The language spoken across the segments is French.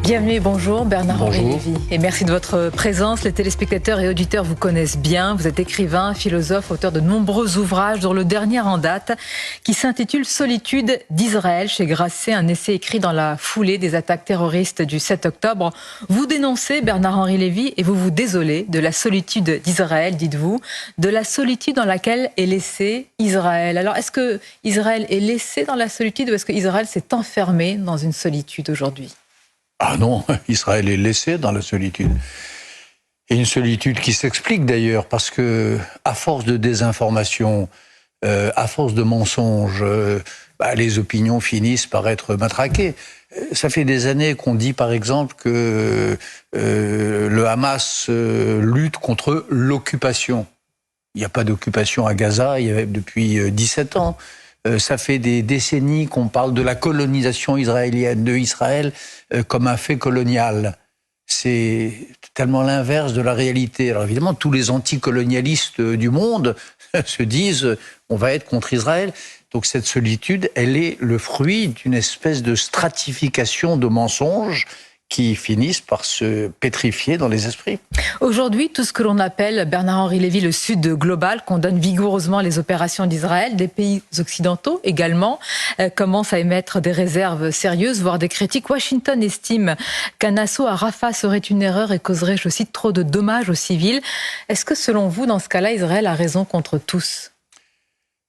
Bienvenue et bonjour Bernard-Henri Bonjour. Lévy. Et merci de votre présence. Les téléspectateurs et auditeurs vous connaissent bien. Vous êtes écrivain, philosophe, auteur de nombreux ouvrages, dont le dernier en date, qui s'intitule Solitude d'Israël chez Grasset, un essai écrit dans la foulée des attaques terroristes du 7 octobre. Vous dénoncez, Bernard-Henri Lévy, et vous vous désolez de la solitude d'Israël, dites-vous, de la solitude dans laquelle est laissé Israël. Alors, est-ce que Israël est laissé dans la solitude ou est-ce que Israël s'est enfermé dans une solitude aujourd'hui ? Ah non, Israël est laissé dans la solitude. Et une solitude qui s'explique d'ailleurs, parce que à force de désinformation, à force de mensonges, les opinions finissent par être matraquées. Ça fait des années qu'on dit par exemple que le Hamas lutte contre l'occupation. Il n'y a pas d'occupation à Gaza depuis 17 ans. Ça fait des décennies qu'on parle de la colonisation israélienne, de Israël comme un fait colonial. C'est tellement l'inverse de la réalité. Alors évidemment, tous les anticolonialistes du monde se disent on va être contre Israël. Donc cette solitude, elle est le fruit d'une espèce de stratification de mensonges qui finissent par se pétrifier dans les esprits. Aujourd'hui, tout ce que l'on appelle, Bernard-Henri Lévy, le Sud global, condamne vigoureusement les opérations d'Israël. Des pays occidentaux également commencent à émettre des réserves sérieuses, voire des critiques. Washington estime qu'un assaut à Rafah serait une erreur et causerait, je cite, trop de dommages aux civils. Est-ce que, selon vous, dans ce cas-là, Israël a raison contre tous ?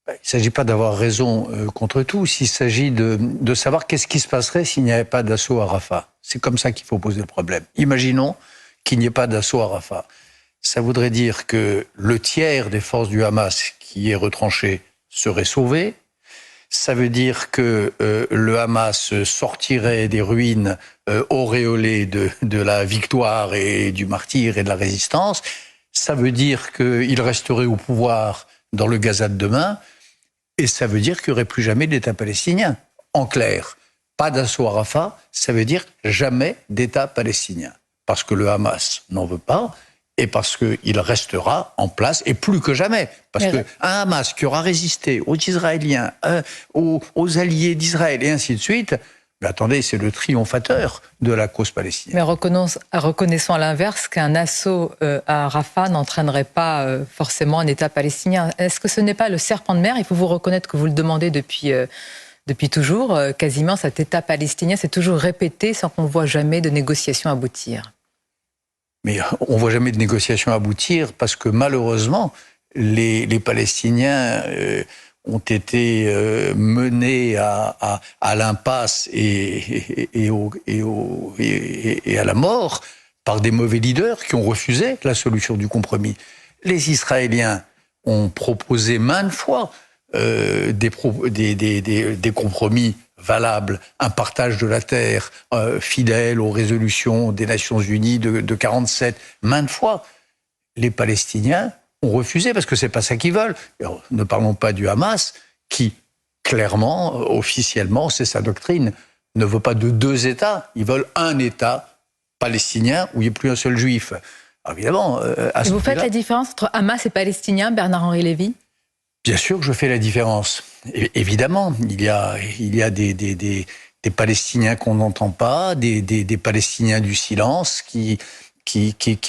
Il ne s'agit pas d'avoir raison contre tous, il s'agit de savoir qu'est-ce qui se passerait s'il n'y avait pas d'assaut à Rafah. C'est comme ça qu'il faut poser le problème. Imaginons qu'il n'y ait pas d'assaut à Rafah. Ça voudrait dire que le tiers des forces du Hamas qui est retranché serait sauvé. Ça veut dire que le Hamas sortirait des ruines auréolées de la victoire et du martyre et de la résistance. Ça veut dire qu'il resterait au pouvoir dans le Gaza de demain. Et ça veut dire qu'il n'y aurait plus jamais d'État palestinien. En clair, pas d'assaut à Rafah, ça veut dire jamais d'État palestinien. Parce que le Hamas n'en veut pas et parce qu'il restera en place, et plus que jamais. Parce qu'un Hamas qui aura résisté aux Israéliens, aux alliés d'Israël et ainsi de suite, mais attendez, c'est le triomphateur de la cause palestinienne. Mais reconnaissons à l'inverse qu'un assaut à Rafah n'entraînerait pas forcément un État palestinien. Est-ce que ce n'est pas le serpent de mer ? Il faut vous reconnaître que vous le demandez depuis toujours. Quasiment cet État palestinien s'est toujours répété sans qu'on ne voit jamais de négociations aboutir. Mais on ne voit jamais de négociations aboutir parce que malheureusement, les Palestiniens ont été menés à l'impasse et à la mort par des mauvais leaders qui ont refusé la solution du compromis. Les Israéliens ont proposé maintes fois des compromis valables, un partage de la terre fidèle aux résolutions des Nations Unies de 1947, maintes fois. Les Palestiniens ont refusé parce que c'est pas ça qu'ils veulent. Alors, ne parlons pas du Hamas qui, clairement, officiellement, c'est sa doctrine, ne veut pas de deux États. Ils veulent un État palestinien où il n'y ait plus un seul juif. Alors, évidemment, et vous faites la différence entre Hamas et Palestiniens, Bernard-Henri Lévy ? Bien sûr que je fais la différence. Évidemment, il y a des Palestiniens qu'on n'entend pas, des Palestiniens du silence qui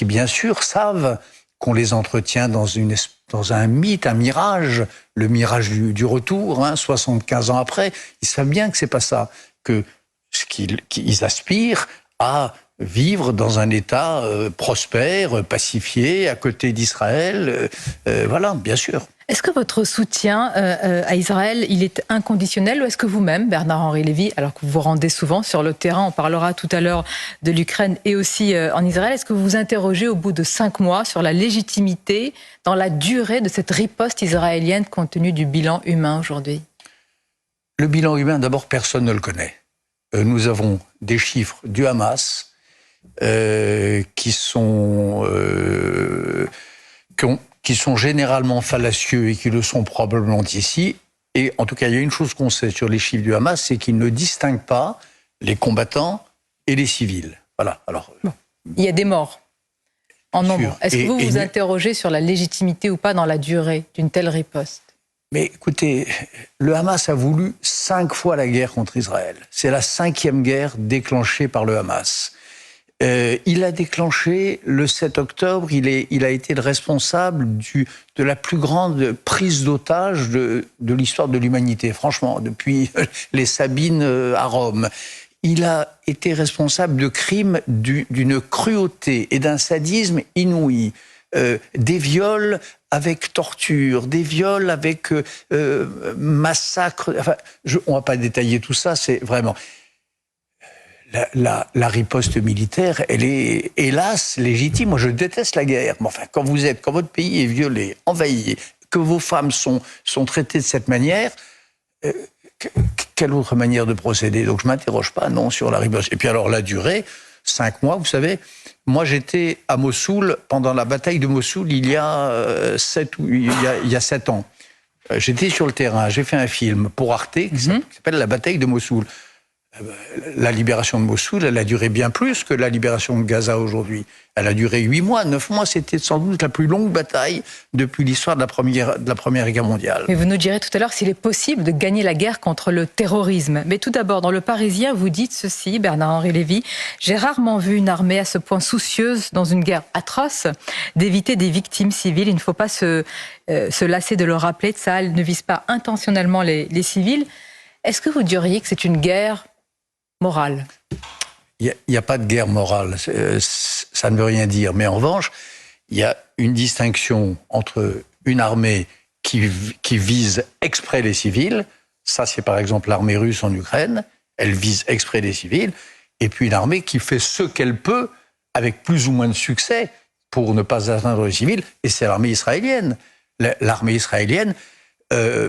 bien sûr savent qu'on les entretient dans un mythe, un mirage, le mirage du retour, 75 ans après. Ils savent bien que c'est pas ça, qu'ils aspirent à vivre dans un État prospère, pacifié, à côté d'Israël. Voilà, bien sûr. Est-ce que votre soutien à Israël, il est inconditionnel ou est-ce que vous-même, Bernard-Henri Lévy, alors que vous vous rendez souvent sur le terrain, on parlera tout à l'heure de l'Ukraine et aussi en Israël, est-ce que vous vous interrogez au bout de 5 mois sur la légitimité, dans la durée de cette riposte israélienne compte tenu du bilan humain aujourd'hui ? Le bilan humain, d'abord, personne ne le connaît. Nous avons des chiffres du Hamas qui sont généralement fallacieux et qui le sont probablement ici. Et en tout cas, il y a une chose qu'on sait sur les chiffres du Hamas, c'est qu'ils ne distinguent pas les combattants et les civils. Voilà. Alors, bon. Il y a des morts en nombre. Est-ce que vous vous interrogez sur la légitimité ou pas dans la durée d'une telle riposte ? Mais écoutez, le Hamas a voulu 5 fois la guerre contre Israël. C'est la 5e guerre déclenchée par le Hamas. Il a déclenché le 7 octobre, il a été le responsable de la plus grande prise d'otages de l'histoire de l'humanité, franchement, depuis les Sabines à Rome. Il a été responsable de crimes d'une cruauté et d'un sadisme inouï. Des viols avec torture, des viols avec massacre. Enfin, on ne va pas détailler tout ça, c'est vraiment... La riposte militaire, elle est hélas légitime. Moi, je déteste la guerre. Mais enfin, quand votre pays est violé, envahi, que vos femmes sont traitées de cette manière, quelle autre manière de procéder? Donc, je m'interroge pas, non, sur la riposte. Et puis alors, la durée, 5 mois, vous savez. Moi, j'étais à Mossoul pendant la bataille de Mossoul il y a 7 ans. J'étais sur le terrain, j'ai fait un film pour Arte qui s'appelle La bataille de Mossoul. La libération de Mossoul, elle a duré bien plus que la libération de Gaza aujourd'hui. Elle a duré 8 mois, 9 mois. C'était sans doute la plus longue bataille depuis l'histoire de la Première Guerre mondiale. Mais vous nous direz tout à l'heure s'il est possible de gagner la guerre contre le terrorisme. Mais tout d'abord, dans Le Parisien, vous dites ceci, Bernard-Henri Lévy: « J'ai rarement vu une armée à ce point soucieuse, dans une guerre atroce, d'éviter des victimes civiles. Il ne faut pas se lasser de le rappeler. Tsahal ne vise pas intentionnellement les civils. » Est-ce que vous diriez que c'est une guerre morale? Il n'y a pas de guerre morale, ça ne veut rien dire. Mais en revanche, il y a une distinction entre une armée qui vise exprès les civils, ça c'est par exemple l'armée russe en Ukraine, elle vise exprès les civils, et puis une armée qui fait ce qu'elle peut, avec plus ou moins de succès, pour ne pas atteindre les civils, et c'est l'armée israélienne. L'armée israélienne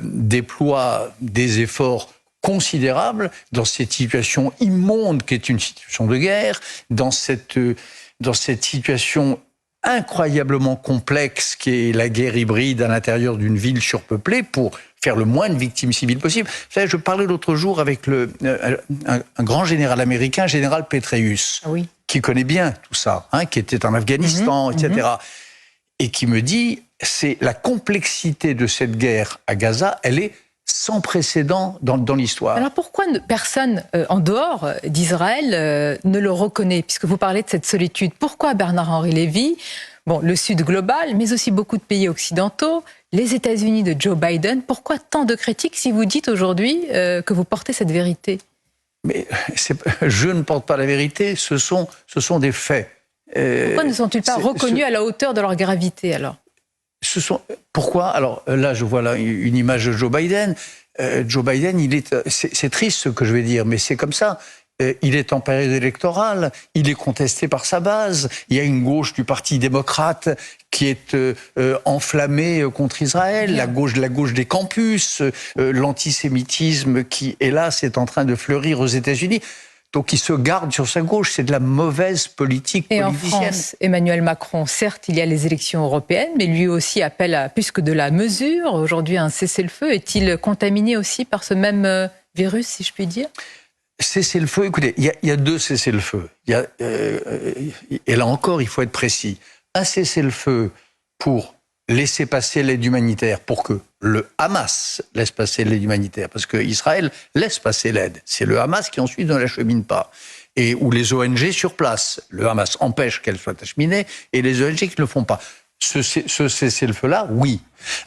déploie des efforts considérable dans cette situation immonde qui est une situation de guerre, dans cette situation incroyablement complexe qui est la guerre hybride à l'intérieur d'une ville surpeuplée pour faire le moins de victimes civiles possible. Vous savez, je parlais l'autre jour avec un grand général américain, général Petraeus, qui connaît bien tout ça, qui était en Afghanistan, etc. Et qui me dit, c'est la complexité de cette guerre à Gaza, elle est sans précédent dans l'histoire. Alors pourquoi personne en dehors d'Israël ne le reconnaît, puisque vous parlez de cette solitude? Pourquoi Bernard-Henri Lévy, le Sud global, mais aussi beaucoup de pays occidentaux, les États-Unis de Joe Biden, pourquoi tant de critiques si vous dites aujourd'hui que vous portez cette vérité? Mais je ne porte pas la vérité, ce sont des faits. Pourquoi ne sont-ils pas reconnus à la hauteur de leur gravité alors? Pourquoi? Alors là, je vois là une image de Joe Biden. Joe Biden, c'est triste ce que je vais dire, mais c'est comme ça. Il est en période électorale, il est contesté par sa base. Il y a une gauche du Parti démocrate qui est enflammée contre Israël, la gauche des campus, l'antisémitisme qui, hélas, est en train de fleurir aux États-Unis. Donc il se garde sur sa gauche, c'est de la mauvaise politique politicienne. Et en France, Emmanuel Macron, certes, il y a les élections européennes, mais lui aussi appelle à plus que de la mesure. Aujourd'hui, un cessez-le-feu. Est-il contaminé aussi par ce même virus, si je puis dire? Cessez-le-feu, écoutez, il y a 2 cessez-le-feu. Et là encore, il faut être précis. Un cessez-le-feu pour laisser passer l'aide humanitaire, pour que le Hamas laisse passer l'aide humanitaire, parce que Israël laisse passer l'aide. C'est le Hamas qui ensuite ne l'achemine pas. Ou les ONG sur place. Le Hamas empêche qu'elle soit acheminée, et les ONG qui ne le font pas. Ce cessez-le-feu-là, oui.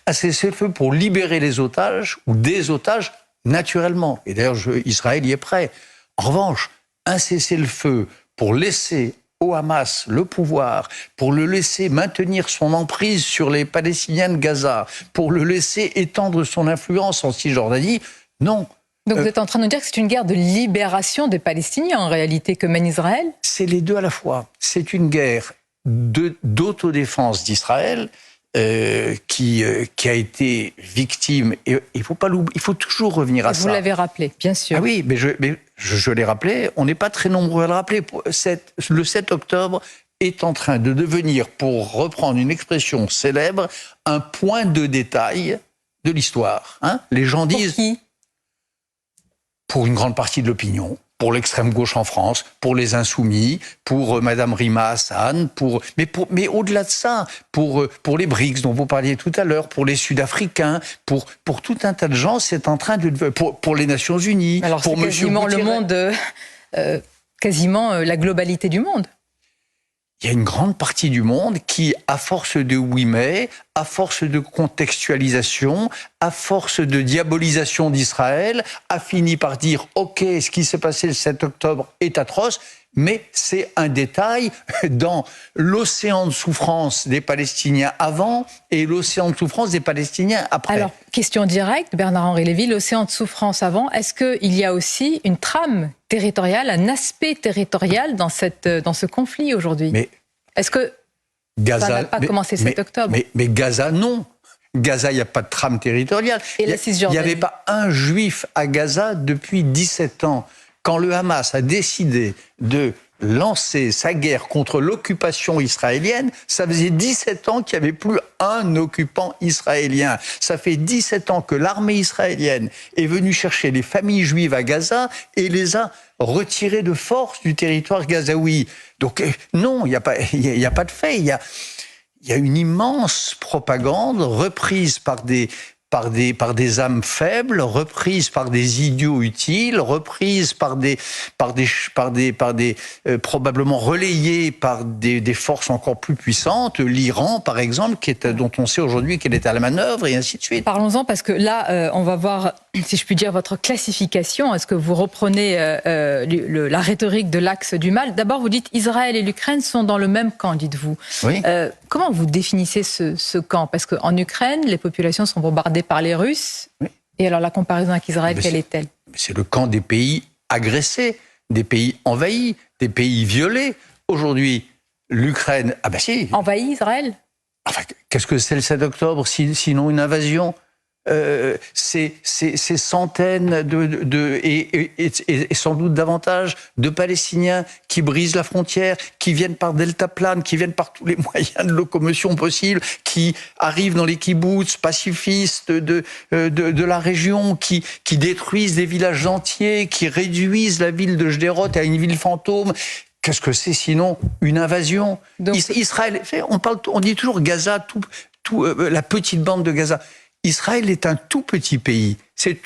Un cessez-le-feu pour libérer les otages, ou des otages, naturellement. Et d'ailleurs, Israël y est prêt. En revanche, un cessez-le-feu pour laisser au Hamas le pouvoir, pour le laisser maintenir son emprise sur les Palestiniens de Gaza, pour le laisser étendre son influence en Cisjordanie, non. Donc vous êtes en train de nous dire que c'est une guerre de libération des Palestiniens en réalité que mène Israël? C'est les deux à la fois. C'est une guerre d'autodéfense d'Israël qui a été victime, et il faut toujours revenir à ça. Vous l'avez rappelé, bien sûr. Ah oui, mais je l'ai rappelé, on n'est pas très nombreux à le rappeler. Le 7 octobre est en train de devenir, pour reprendre une expression célèbre, un point de détail de l'histoire. Les gens disent... Pour qui? Pour une grande partie de l'opinion. pour l'extrême gauche en France, pour les insoumis, pour Madame Rima Hassan, mais au-delà de ça, pour les BRICS dont vous parliez tout à l'heure, pour les Sud-Africains, pour tout un tas de gens, c'est en train de pour les Nations Unies, alors pour c'est quasiment le monde, quasiment la globalité du monde. Il y a une grande partie du monde qui, à force de oui mais, à force de contextualisation, à force de diabolisation d'Israël, a fini par dire « Ok, ce qui s'est passé le 7 octobre est atroce », mais c'est un détail dans l'océan de souffrance des Palestiniens avant et l'océan de souffrance des Palestiniens après. Alors, question directe, Bernard-Henri Lévy, l'océan de souffrance avant, est-ce qu'il y a aussi une trame territoriale, un aspect territorial dans ce conflit aujourd'hui? Est-ce que Gaza, ça n'a pas commencé le 7 octobre? Mais Gaza, non. Gaza, il n'y a pas de trame territoriale. Et la Cisjordanie? Il n'y avait pas un juif à Gaza depuis 17 ans. Quand le Hamas a décidé de lancer sa guerre contre l'occupation israélienne, ça faisait 17 ans qu'il n'y avait plus un occupant israélien. Ça fait 17 ans que l'armée israélienne est venue chercher les familles juives à Gaza et les a retirées de force du territoire gazaoui. Donc non, il n'y a pas de fait. Il y a une immense propagande reprise par des âmes faibles, reprise par des idiots utiles, reprise probablement relayée par des forces encore plus puissantes, l'Iran par exemple, dont on sait aujourd'hui qu'elle est à la manœuvre, et ainsi de suite. Parlons-en, parce que là, on va voir, si je puis dire, votre classification. Est-ce que vous reprenez la rhétorique de l'axe du mal? D'abord, vous dites Israël et l'Ukraine sont dans le même camp, dites-vous. Oui. Comment vous définissez ce camp? Parce qu'en Ukraine, les populations sont bombardées par les Russes. Oui. Et alors la comparaison avec Israël, quelle est-elle? C'est le camp des pays agressés, des pays envahis, des pays violés. Aujourd'hui, l'Ukraine... Ah ben si. Envahit Israël? Enfin, qu'est-ce que c'est le 7 octobre, sinon une invasion? Ces centaines et sans doute davantage de Palestiniens qui brisent la frontière, qui viennent par deltaplane, qui viennent par tous les moyens de locomotion possibles, qui arrivent dans les kibboutz pacifistes de la région, qui détruisent des villages entiers, qui réduisent la ville de Sderot à une ville fantôme. Qu'est-ce que c'est sinon une invasion? Donc, Israël, on dit toujours Gaza, la petite bande de Gaza. Israël est un tout petit pays. C'est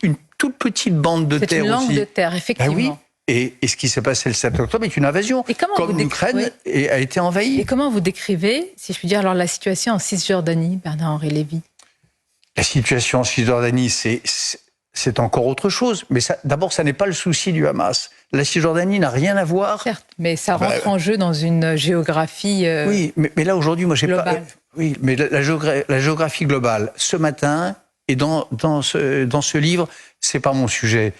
une toute petite bande de terre aussi. C'est une langue de terre, effectivement. Ben oui. Et ce qui s'est passé le 7 octobre est une invasion. Comme l'Ukraine a été envahie. Et comment vous décrivez, si je puis dire, alors la situation en Cisjordanie, Bernard-Henri Lévy? La situation en Cisjordanie, c'est encore autre chose. Mais d'abord, ça n'est pas le souci du Hamas. La Cisjordanie n'a rien à voir. Certes, mais ça rentre en jeu dans une géographie oui, mais là, aujourd'hui, moi, j'ai globale. pas... Oui, mais la géographie globale, ce matin, et dans ce livre, c'est pas mon sujet.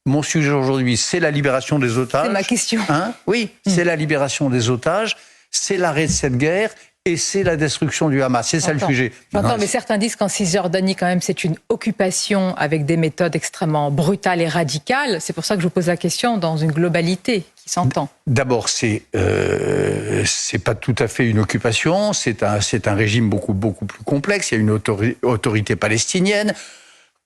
Mon sujet aujourd'hui, c'est la libération des otages. C'est ma question. Oui, c'est la libération des otages, c'est l'arrêt de cette guerre, et c'est la destruction du Hamas. C'est ça le sujet. J'entends, mais certains disent qu'en Cisjordanie, quand même, c'est une occupation avec des méthodes extrêmement brutales et radicales. C'est pour ça que je vous pose la question dans une globalité qui s'entend. D'abord, c'est pas tout à fait une occupation. C'est un régime beaucoup plus complexe. Il y a une autorité palestinienne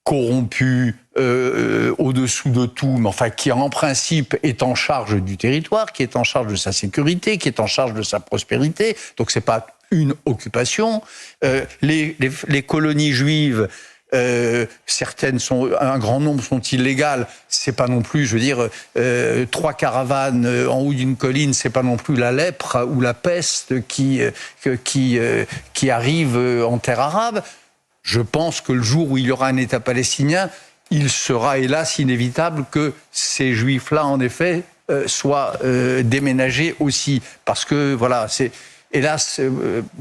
corrompue au-dessous de tout, mais enfin qui en principe est en charge du territoire, qui est en charge de sa sécurité, qui est en charge de sa prospérité. Donc c'est pas une occupation. Les colonies juives, un grand nombre sont illégales. C'est pas non plus, je veux dire, 3 caravanes en haut d'une colline, c'est pas non plus la lèpre ou la peste qui arrive en terre arabe. Je pense que le jour où il y aura un État palestinien, il sera hélas inévitable que ces juifs-là, en effet, soient déménagés aussi. Parce que, voilà, hélas,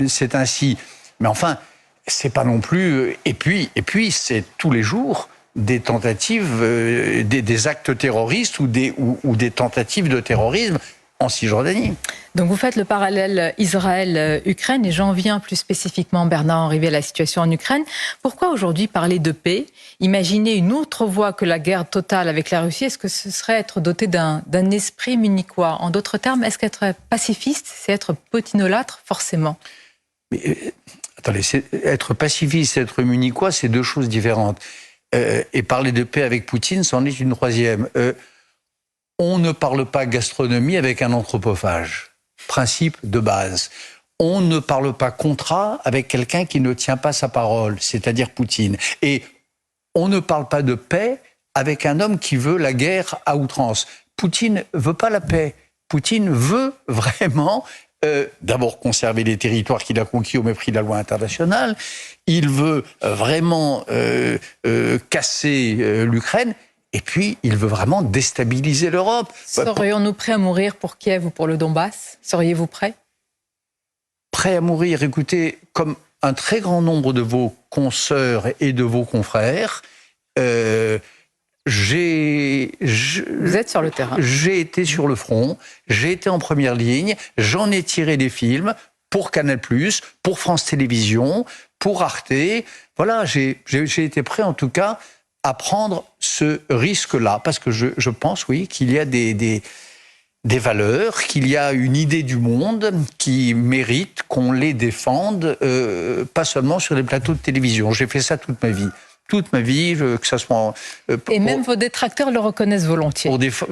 c'est ainsi. Mais enfin, c'est pas non plus... Et puis c'est tous les jours des tentatives, des actes terroristes ou des tentatives de terrorisme en Cisjordanie. Donc vous faites le parallèle Israël-Ukraine, et j'en viens plus spécifiquement, Bernard-Henri Lévy, à la situation en Ukraine. Pourquoi aujourd'hui parler de paix? Imaginer une autre voie que la guerre totale avec la Russie, est-ce que ce serait être doté d'un esprit munichois? En d'autres termes, est-ce qu'être pacifiste, c'est être potinolâtre, forcément? Mais, attendez, être pacifiste et être munichois, c'est deux choses différentes. Et parler de paix avec Poutine, c'en est une troisième. On ne parle pas gastronomie avec un anthropophage. Principe de base. On ne parle pas contrat avec quelqu'un qui ne tient pas sa parole, c'est-à-dire Poutine. Et on ne parle pas de paix avec un homme qui veut la guerre à outrance. Poutine veut pas la paix. Poutine veut vraiment d'abord conserver les territoires qu'il a conquis au mépris de la loi internationale. Il veut vraiment casser l'Ukraine. Et puis, il veut vraiment déstabiliser l'Europe. Serions-nous prêts à mourir pour Kiev ou pour le Donbass? Seriez-vous prêts? Prêts à mourir, écoutez, comme un très grand nombre de vos consoeurs et de vos confrères, vous êtes sur le terrain. J'ai été sur le front, j'ai été en première ligne, j'en ai tiré des films pour Canal+, pour France Télévisions, pour Arte. Voilà, j'ai été prêt en tout cas à prendre ce risque-là, parce que je pense, oui, qu'il y a des valeurs, qu'il y a une idée du monde qui mérite qu'on les défende, pas seulement sur les plateaux de télévision. J'ai fait ça toute ma vie. Toute ma vie, que ça soit... Et même vos détracteurs le reconnaissent volontiers.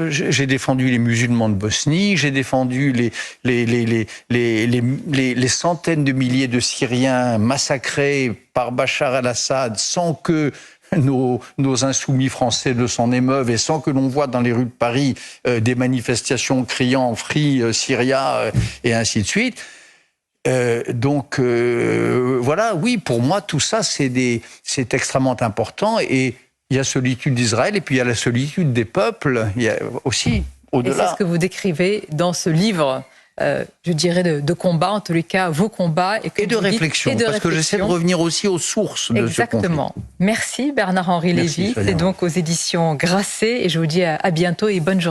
J'ai défendu les musulmans de Bosnie, j'ai défendu les centaines de milliers de Syriens massacrés par Bachar el-Assad sans que nos insoumis français ne s'en émeuvent et sans que l'on voit dans les rues de Paris des manifestations criant « Free Syria » et ainsi de suite. Voilà, oui, pour moi, tout ça, c'est extrêmement important. Et il y a solitude d'Israël, et puis il y a la solitude des peuples, il y a aussi, au-delà. Et c'est ce que vous décrivez dans ce livre, je dirais, de combat, en tous les cas, vos combats. Et de réflexion, parce que j'essaie de revenir aussi aux sources de ce conflit. Exactement. Merci Bernard-Henri Lévy. C'est donc aux éditions Grasset, et je vous dis à bientôt et bonne journée.